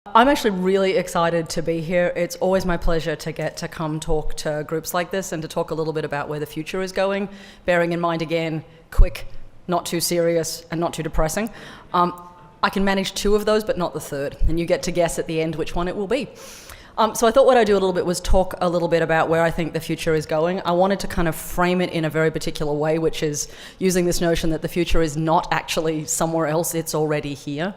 I'm actually really excited to be here. It's always my pleasure to get to come talk to groups like this and to talk a little bit about where the future is going, bearing in mind, again, quick, not too serious, and not too depressing. I can manage two of those, but not the third, and you get to guess at the end which one it will be. So I thought what I'd do a little bit was talk a little bit about where I think the future is going. I wanted to kind of frame it in a very particular way, which is using this notion that the future is not actually somewhere else, it's already here.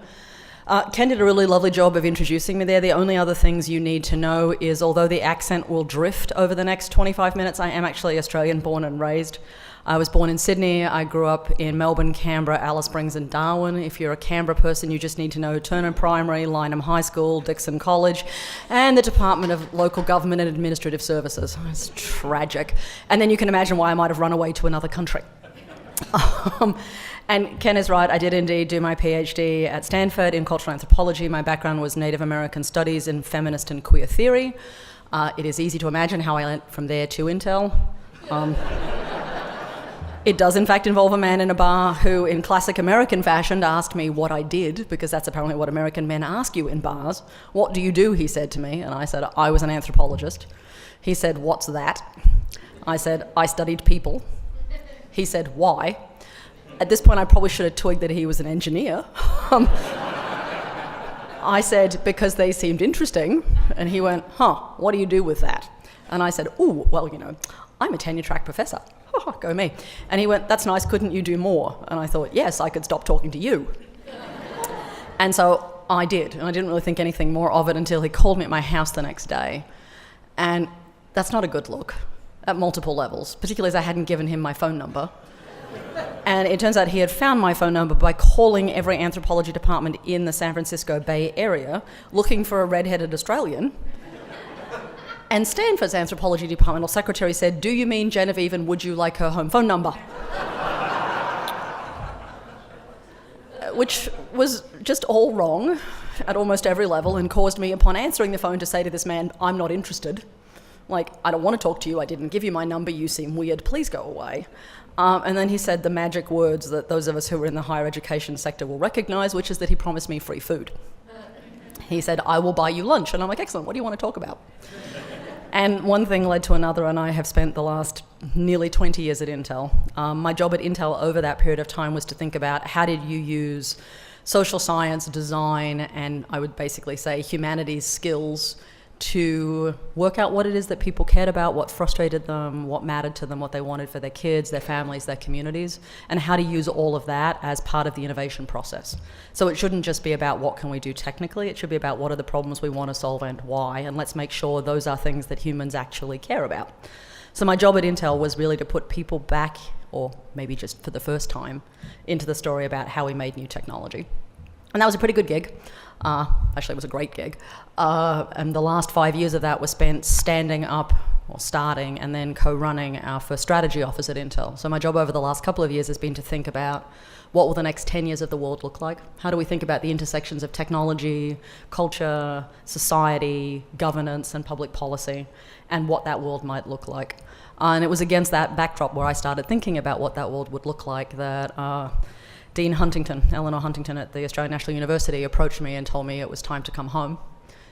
Ken did a really lovely job of introducing me there. The only other things you need to know is, although the accent will drift over the next 25 minutes, I am actually Australian born and raised. I was born in Sydney. I grew up in Melbourne, Canberra, Alice Springs and Darwin. If you're a Canberra person, you just need to know Turner Primary, Lyneham High School, Dixon College, and the Department of Local Government and Administrative Services. It's tragic. And then you can imagine why I might have run away to another country. And Ken is right, I did indeed do my PhD at Stanford in cultural anthropology. My background was Native American studies and feminist and queer theory. It is easy to imagine how I went from there to Intel. It does in fact involve a man in a bar who, in classic American fashion, asked me what I did, because that's apparently what American men ask you in bars. "What do you do?" he said to me, and I said, "I was an anthropologist." He said, "What's that?" I said, "I studied people." He said, "Why?" At this point, I probably should have twigged that he was an engineer. I said, "Because they seemed interesting." And he went, "What do you do with that?" And I said, "Ooh, well, I'm a tenure-track professor." Go me. And he went, "That's nice, couldn't you do more?" And I thought, yes, I could stop talking to you. And so I did, and I didn't really think anything more of it until he called me at my house the next day. And that's not a good look at multiple levels, particularly as I hadn't given him my phone number. And it turns out he had found my phone number by calling every anthropology department in the San Francisco Bay Area looking for a red-headed Australian. And Stanford's anthropology departmental secretary said, "Do you mean Genevieve, and would you like her home phone number?" Which was just all wrong at almost every level and caused me, upon answering the phone, to say to this man, "I'm not interested. I don't want to talk to you. I didn't give you my number. You seem weird. Please go away." And then he said the magic words that those of us who are in the higher education sector will recognize, which is that he promised me free food. He said, "I will buy you lunch." And I'm like, "Excellent, what do you want to talk about?" And one thing led to another, and I have spent the last nearly 20 years at Intel. My job at Intel over that period of time was to think about how did you use social science, design, and I would basically say humanities skills to work out what it is that people cared about, what frustrated them, what mattered to them, what they wanted for their kids, their families, their communities, and how to use all of that as part of the innovation process. So it shouldn't just be about what can we do technically, it should be about what are the problems we want to solve and why, and let's make sure those are things that humans actually care about. So my job at Intel was really to put people back, or maybe just for the first time, into the story about how we made new technology. And that was a pretty good gig. Actually, it was a great gig. And the last 5 years of that was spent standing up, or starting, and then co-running our first strategy office at Intel. So my job over the last couple of years has been to think about what will the next 10 years of the world look like? How do we think about the intersections of technology, culture, society, governance, and public policy, and what that world might look like? And it was against that backdrop where I started thinking about what that world would look like that Dean Huntington, Eleanor Huntington at the Australian National University, approached me and told me it was time to come home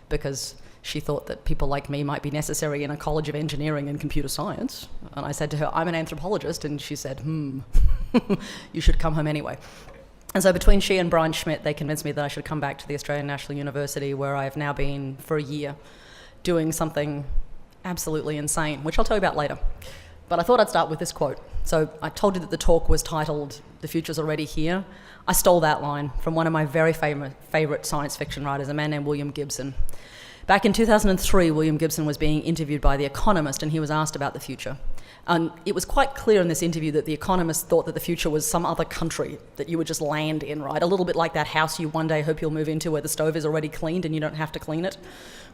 because she thought that people like me might be necessary in a college of engineering and computer science. And I said to her, "I'm an anthropologist," and she said, "You should come home anyway." And so between she and Brian Schmidt, they convinced me that I should come back to the Australian National University, where I have now been for a year doing something absolutely insane, which I'll tell you about later. But I thought I'd start with this quote. So I told you that the talk was titled, "The Future's Already Here." I stole that line from one of my very favorite science fiction writers, a man named William Gibson. Back in 2003, William Gibson was being interviewed by The Economist, and he was asked about the future. And it was quite clear in this interview that The Economist thought that the future was some other country that you would just land in, right? A little bit like that house you one day hope you'll move into where the stove is already cleaned and you don't have to clean it.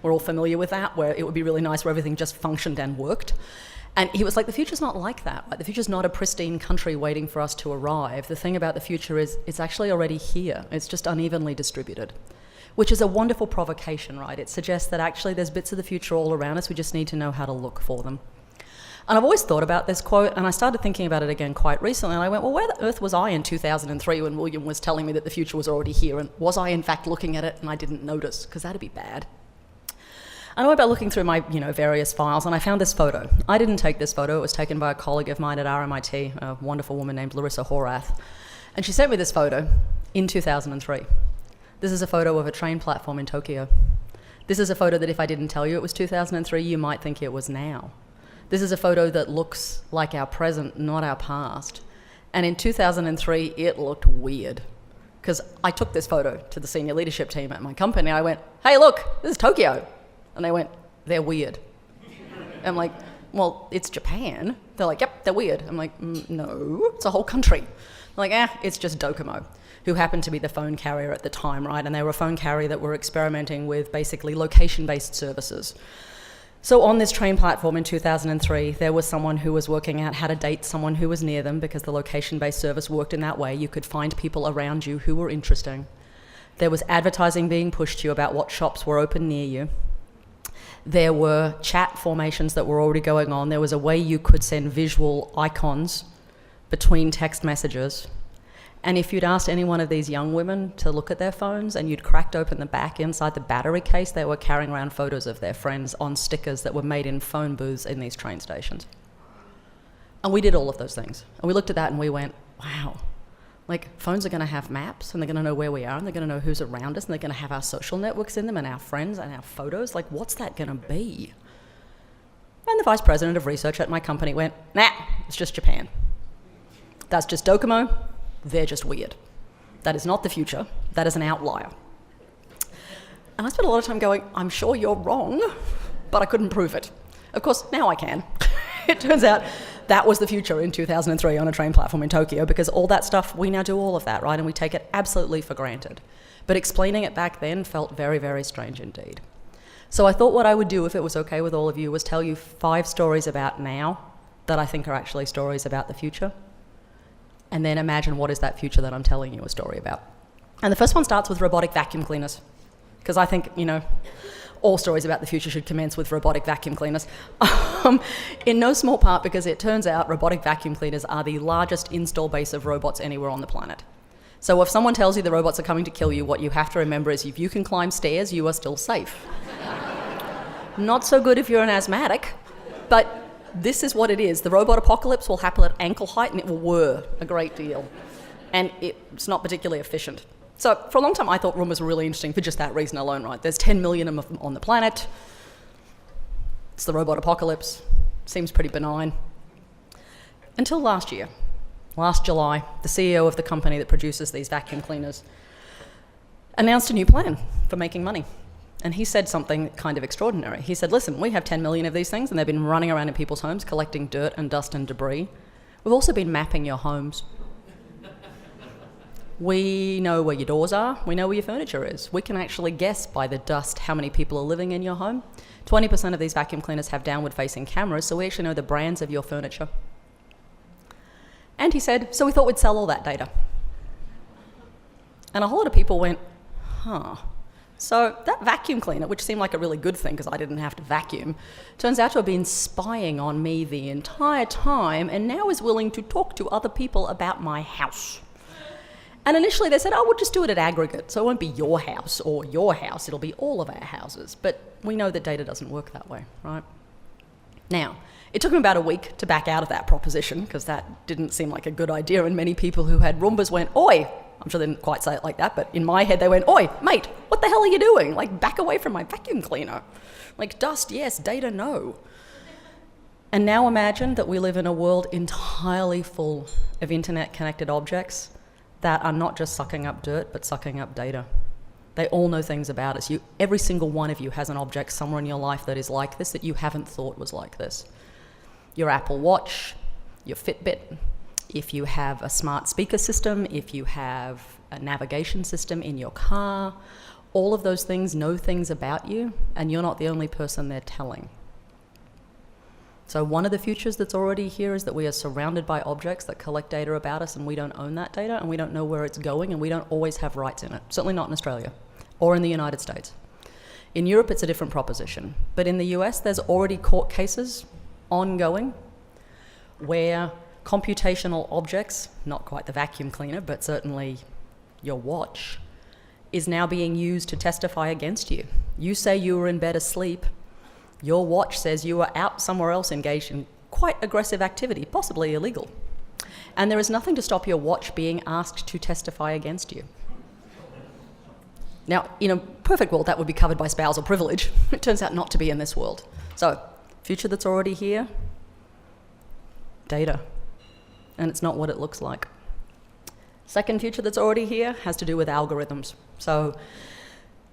We're all familiar with that, where it would be really nice where everything just functioned and worked. And he was like, the future's not like that. Right? The future's not a pristine country waiting for us to arrive. The thing about the future is it's actually already here. It's just unevenly distributed, which is a wonderful provocation, right? It suggests that actually there's bits of the future all around us. We just need to know how to look for them. And I've always thought about this quote, and I started thinking about it again quite recently, and I went, well, where the earth was I in 2003 when William was telling me that the future was already here, and was I in fact looking at it and I didn't notice? Because that'd be bad. And I went about looking through my various files, and I found this photo. I didn't take this photo. It was taken by a colleague of mine at RMIT, a wonderful woman named Larissa Horath. And she sent me this photo in 2003. This is a photo of a train platform in Tokyo. This is a photo that if I didn't tell you it was 2003, you might think it was now. This is a photo that looks like our present, not our past. And in 2003, it looked weird. Because I took this photo to the senior leadership team at my company. I went, hey, look, this is Tokyo. And they went, they're weird. I'm like, well, it's Japan. They're like, yep, they're weird. I'm like, no, it's a whole country. I'm like, it's just Docomo, who happened to be the phone carrier at the time, right? And they were a phone carrier that were experimenting with basically location-based services. So on this train platform in 2003, there was someone who was working out how to date someone who was near them, because the location-based service worked in that way. You could find people around you who were interesting. There was advertising being pushed to you about what shops were open near you. There were chat formations that were already going on. There was a way you could send visual icons between text messages. And if you'd asked any one of these young women to look at their phones and you'd cracked open the back inside the battery case, they were carrying around photos of their friends on stickers that were made in phone booths in these train stations. And we did all of those things. And we looked at that and we went, wow, like phones are going to have maps and they're going to know where we are and they're going to know who's around us and they're going to have our social networks in them and our friends and our photos. Like, what's that going to be? And the vice president of research at my company went, nah, it's just Japan. That's just Docomo. They're just weird. That is not the future. That is an outlier. And I spent a lot of time going, I'm sure you're wrong, but I couldn't prove it. Of course, now I can. It turns out that was the future in 2003 on a train platform in Tokyo, because all that stuff, we now do all of that, right? And we take it absolutely for granted. But explaining it back then felt very, very strange indeed. So I thought what I would do, if it was okay with all of you, was tell you 5 stories about now that I think are actually stories about the future. And then imagine what is that future that I'm telling you a story about. And the first one starts with robotic vacuum cleaners, because I think, all stories about the future should commence with robotic vacuum cleaners. In no small part because it turns out robotic vacuum cleaners are the largest install base of robots anywhere on the planet. So if someone tells you the robots are coming to kill you, what you have to remember is if you can climb stairs, you are still safe. Not so good if you're an asthmatic, but this is what it is. The robot apocalypse will happen at ankle height and it will whir a great deal. And it's not particularly efficient. So for a long time I thought Roombas were really interesting for just that reason alone, right? There's 10 million of them on the planet. It's the robot apocalypse. Seems pretty benign. Until last year. Last July, the CEO of the company that produces these vacuum cleaners announced a new plan for making money. And he said something kind of extraordinary. He said, listen, we have 10 million of these things and they've been running around in people's homes collecting dirt and dust and debris. We've also been mapping your homes. We know where your doors are. We know where your furniture is. We can actually guess by the dust how many people are living in your home. 20% of these vacuum cleaners have downward-facing cameras, so we actually know the brands of your furniture. And he said, so we thought we'd sell all that data. And a whole lot of people went, huh. So that vacuum cleaner, which seemed like a really good thing because I didn't have to vacuum, turns out to have been spying on me the entire time and now is willing to talk to other people about my house. And initially they said, oh, we'll just do it at aggregate, so it won't be your house or your house, it'll be all of our houses. But we know that data doesn't work that way, right? Now, it took them about a week to back out of that proposition because that didn't seem like a good idea, and many people who had Roombas went, oi! I'm sure they didn't quite say it like that, but in my head they went, oi, mate, what the hell are you doing? Like, back away from my vacuum cleaner. Like, dust, yes, data, no. And now imagine that we live in a world entirely full of internet-connected objects that are not just sucking up dirt, but sucking up data. They all know things about us. Every single one of you has an object somewhere in your life that is like this, that you haven't thought was like this. Your Apple Watch, your Fitbit, if you have a smart speaker system, if you have a navigation system in your car, all of those things know things about you, and you're not the only person they're telling. So one of the futures that's already here is that we are surrounded by objects that collect data about us, and we don't own that data, and we don't know where it's going, and we don't always have rights in it. Certainly not in Australia or in the United States. In Europe, it's a different proposition. But in the US, there's already court cases ongoing where computational objects, not quite the vacuum cleaner, but certainly your watch, is now being used to testify against you. You say you were in bed asleep, your watch says you were out somewhere else engaged in quite aggressive activity, possibly illegal. And there is nothing to stop your watch being asked to testify against you. Now, in a perfect world, that would be covered by spousal privilege. It turns out not to be in this world. So, future that's already here, data. And it's not what it looks like. Second future that's already here has to do with algorithms. So,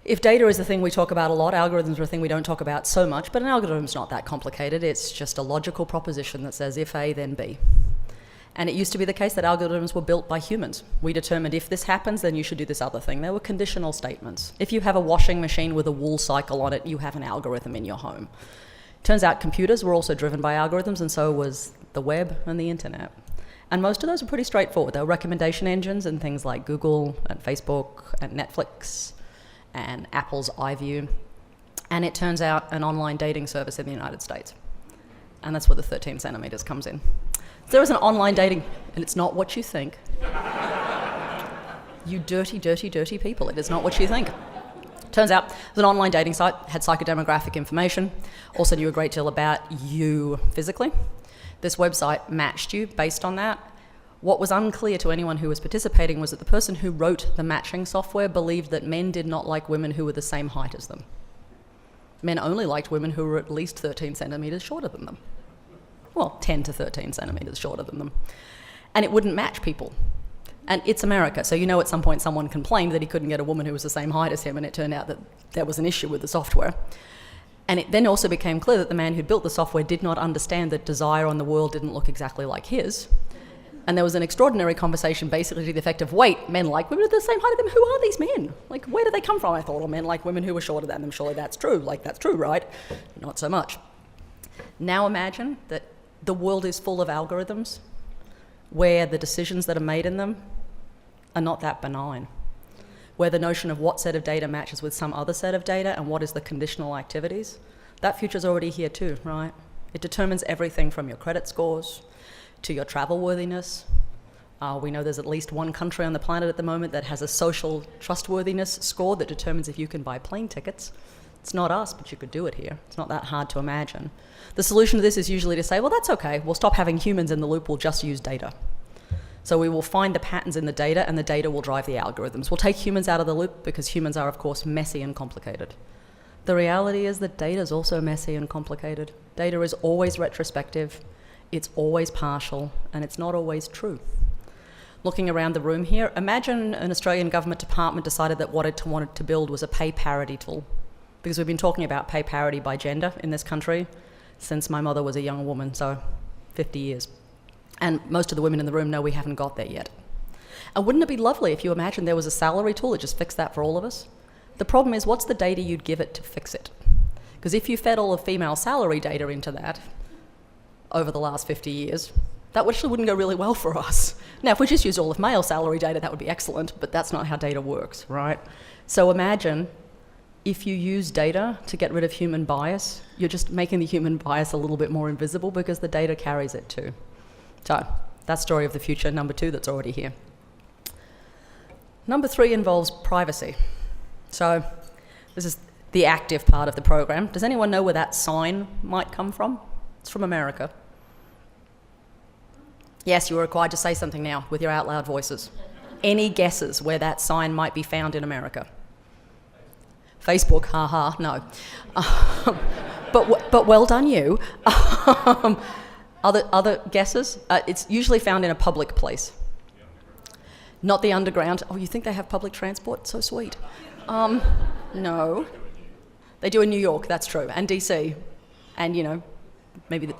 if data is the thing we talk about a lot, algorithms are a thing we don't talk about so much, but an algorithm's not that complicated. It's just a logical proposition that says if A, then B. And it used to be the case that algorithms were built by humans. We determined if this happens, then you should do this other thing. They were conditional statements. If you have a washing machine with a wool cycle on it, you have an algorithm in your home. Turns out computers were also driven by algorithms, and so was the web and the internet. And most of those are pretty straightforward. They were recommendation engines and things like Google and Facebook and Netflix and Apple's iView. And it turns out an online dating service in the United States. And that's where the 13 centimeters comes in. There is an online dating, and it's not what you think. You dirty, dirty, dirty people. It is not what you think. Turns out there's an online dating site, had psychodemographic information, also knew a great deal about you physically. This website matched you based on that. What was unclear to anyone who was participating was that the person who wrote the matching software believed that men did not like women who were the same height as them. Men only liked women who were at least 13 centimeters shorter than them. Well, 10 to 13 centimeters shorter than them. And it wouldn't match people. And it's America, so you know at some point someone complained that he couldn't get a woman who was the same height as him, and it turned out that there was an issue with the software. And it then also became clear that the man who built the software did not understand that desire on the world didn't look exactly like his. And there was an extraordinary conversation basically to the effect of, wait, men like women at the same height as them? Who are these men? Like, where do they come from? I thought, well, men like women who were shorter than them. Surely that's true. Like, that's true, right? Not so much. Now imagine that the world is full of algorithms where the decisions that are made in them are not that benign, where the notion of what set of data matches with some other set of data and what is the conditional activities, that future's already here too, right? It determines everything from your credit scores to your travel worthiness. We know there's at least one country on the planet at the moment that has a social trustworthiness score that determines if you can buy plane tickets. It's not us, but you could do it here. It's not that hard to imagine. The solution to this is usually to say, well, that's okay. We'll stop having humans in the loop. We'll just use data. So we will find the patterns in the data, and the data will drive the algorithms. We'll take humans out of the loop because humans are, of course, messy and complicated. The reality is that data is also messy and complicated. Data is always retrospective. It's always partial, and it's not always true. Looking around the room here, imagine an Australian government department decided that what it wanted to build was a pay parity tool. Because we've been talking about pay parity by gender in this country since my mother was a young woman, so 50 years. And most of the women in the room know we haven't got there yet. And wouldn't it be lovely if you imagined there was a salary tool that just fixed that for all of us? The problem is, what's the data you'd give it to fix it? Because if you fed all of female salary data into that over the last 50 years, that actually wouldn't go really well for us. Now, if we just used all of male salary data, that would be excellent, but that's not how data works, right? So imagine if you use data to get rid of human bias, you're just making the human bias a little bit more invisible because the data carries it too. So that's story of the future, number 2 that's already here. Number 3 involves privacy. So this is the active part of the program. Does anyone know where that sign might come from? It's from America. Yes, you are required to say something now with your out loud voices. Any guesses where that sign might be found in America? Facebook, haha, no. But well done you. Other guesses? It's usually found in a public place. Not the underground. Oh, you think they have public transport? So sweet. No. They do in New York, that's true, and DC. And, maybe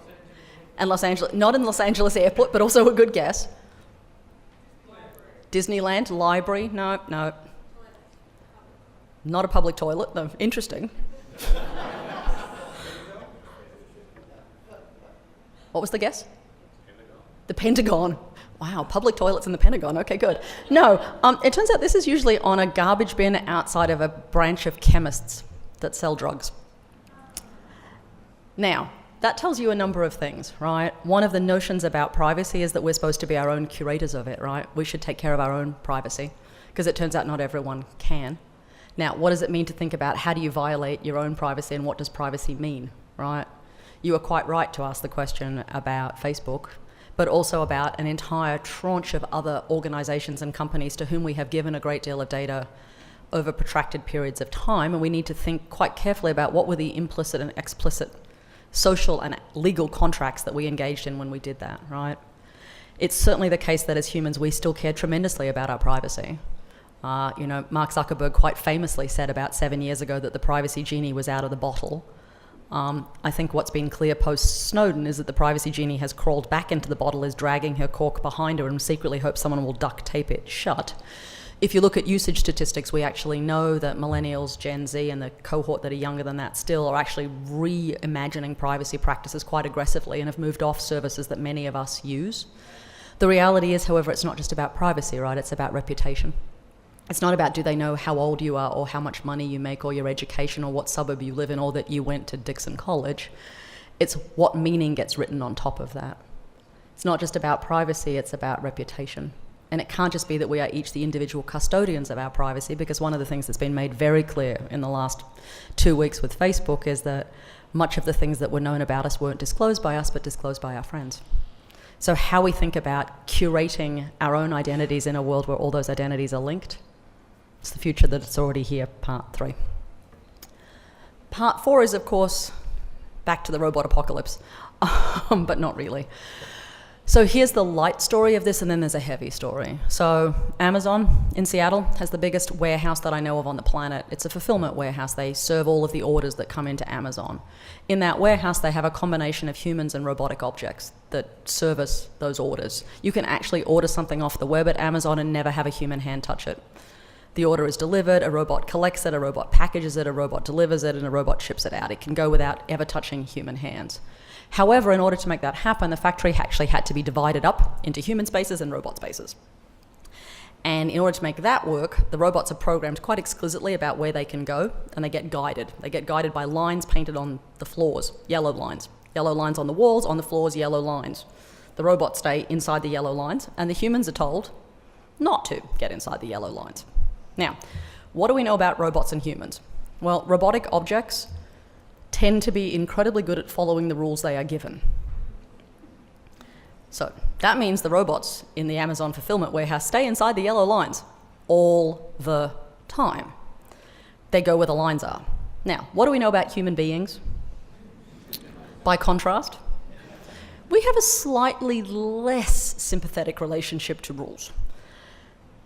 and Los Angeles. Not in Los Angeles airport, but also a good guess. Disneyland, library, no. Not a public toilet, no, interesting. What was the guess? The Pentagon. Wow, public toilets in the Pentagon, okay, good. No, it turns out this is usually on a garbage bin outside of a branch of chemists that sell drugs. Now, that tells you a number of things, right? One of the notions about privacy is that we're supposed to be our own curators of it, right? We should take care of our own privacy, because it turns out not everyone can. Now, what does it mean to think about how do you violate your own privacy, and what does privacy mean, right? You are quite right to ask the question about Facebook, but also about an entire tranche of other organizations and companies to whom we have given a great deal of data over protracted periods of time, and we need to think quite carefully about what were the implicit and explicit social and legal contracts that we engaged in when we did that, right? It's certainly the case that as humans we still care tremendously about our privacy. Mark Zuckerberg quite famously said about 7 years ago that the privacy genie was out of the bottle. I think what's been clear post-Snowden is that the privacy genie has crawled back into the bottle, is dragging her cork behind her, and secretly hopes someone will duct tape it shut. If you look at usage statistics, we actually know that millennials, Gen Z, and the cohort that are younger than that still are actually reimagining privacy practices quite aggressively and have moved off services that many of us use. The reality is, however, it's not just about privacy, right? It's about reputation. It's not about do they know how old you are or how much money you make or your education or what suburb you live in or that you went to Dixon College. It's what meaning gets written on top of that. It's not just about privacy, it's about reputation. And it can't just be that we are each the individual custodians of our privacy, because one of the things that's been made very clear in the last 2 weeks with Facebook is that much of the things that were known about us weren't disclosed by us but disclosed by our friends. So how we think about curating our own identities in a world where all those identities are linked, it's the future that's already here, part 3. Part 4 is, of course, back to the robot apocalypse, but not really. So here's the light story of this, and then there's a heavy story. So Amazon in Seattle has the biggest warehouse that I know of on the planet. It's a fulfillment warehouse. They serve all of the orders that come into Amazon. In that warehouse, they have a combination of humans and robotic objects that service those orders. You can actually order something off the web at Amazon and never have a human hand touch it. The order is delivered, a robot collects it, a robot packages it, a robot delivers it, and a robot ships it out. It can go without ever touching human hands. However, in order to make that happen, the factory actually had to be divided up into human spaces and robot spaces. And in order to make that work, the robots are programmed quite exquisitely about where they can go, and they get guided. They get guided by lines painted on the floors, yellow lines. Yellow lines on the walls, on the floors, yellow lines. The robots stay inside the yellow lines, and the humans are told not to get inside the yellow lines. Now, what do we know about robots and humans? Well, robotic objects tend to be incredibly good at following the rules they are given. So that means the robots in the Amazon fulfillment warehouse stay inside the yellow lines all the time. They go where the lines are. Now, what do we know about human beings? By contrast, we have a slightly less sympathetic relationship to rules.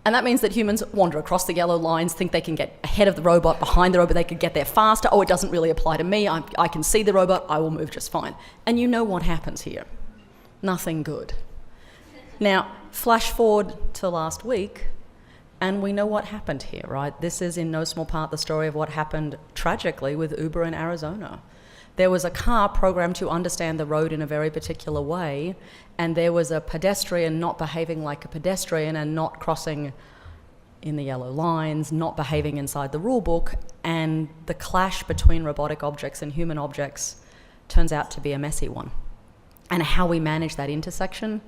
And that means that humans wander across the yellow lines, think they can get ahead of the robot, behind the robot, they could get there faster. Oh, it doesn't really apply to me. I can see the robot, I will move just fine. And you know what happens here. Nothing good. Now, flash forward to last week, and we know what happened here, right? This is in no small part the story of what happened tragically with Uber in Arizona. There was a car programmed to understand the road in a very particular way, and there was a pedestrian not behaving like a pedestrian and not crossing in the yellow lines, not behaving inside the rule book, and the clash between robotic objects and human objects turns out to be a messy one. And how we manage that intersection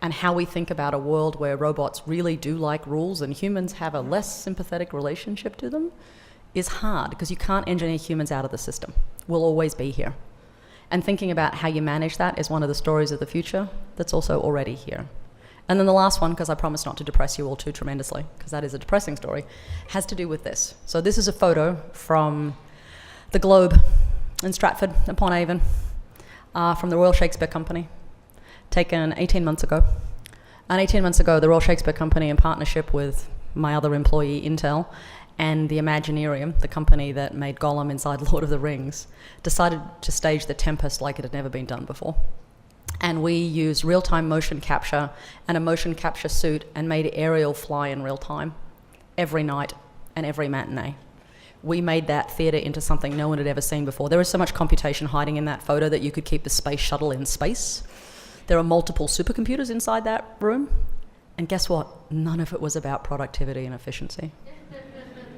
and how we think about a world where robots really do like rules and humans have a less sympathetic relationship to them is hard, because you can't engineer humans out of the system. We'll always be here. And thinking about how you manage that is one of the stories of the future that's also already here. And then the last one, because I promise not to depress you all too tremendously, because that is a depressing story, has to do with this. So this is a photo from the Globe in Stratford upon Avon, from the Royal Shakespeare Company, taken 18 months ago. And 18 months ago, the Royal Shakespeare Company, in partnership with my other employee, Intel, and the Imaginarium, the company that made Gollum inside Lord of the Rings, decided to stage The Tempest like it had never been done before. And we used real-time motion capture and a motion capture suit and made Ariel fly in real time every night and every matinee. We made that theatre into something no one had ever seen before. There is so much computation hiding in that photo that you could keep the space shuttle in space. There are multiple supercomputers inside that room. And guess what? None of it was about productivity and efficiency.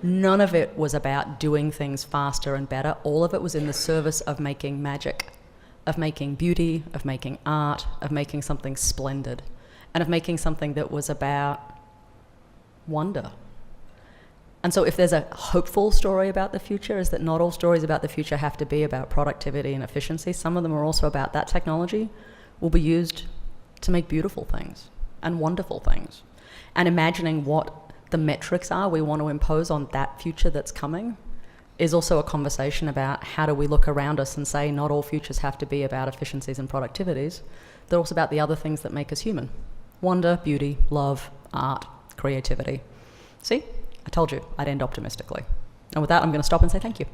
None of it was about doing things faster and better. All of it was in the service of making magic. of making beauty, of making art, of making something splendid, and of making something that was about wonder. And so if there's a hopeful story about the future, is that not all stories about the future have to be about productivity and efficiency. Some of them are also about that technology will be used to make beautiful things and wonderful things. And imagining what the metrics are we want to impose on that future that's coming is also a conversation about how do we look around us and say not all futures have to be about efficiencies and productivities. They're also about the other things that make us human. Wonder, beauty, love, art, creativity. See? I told you I'd end optimistically. And with that, I'm going to stop and say thank you.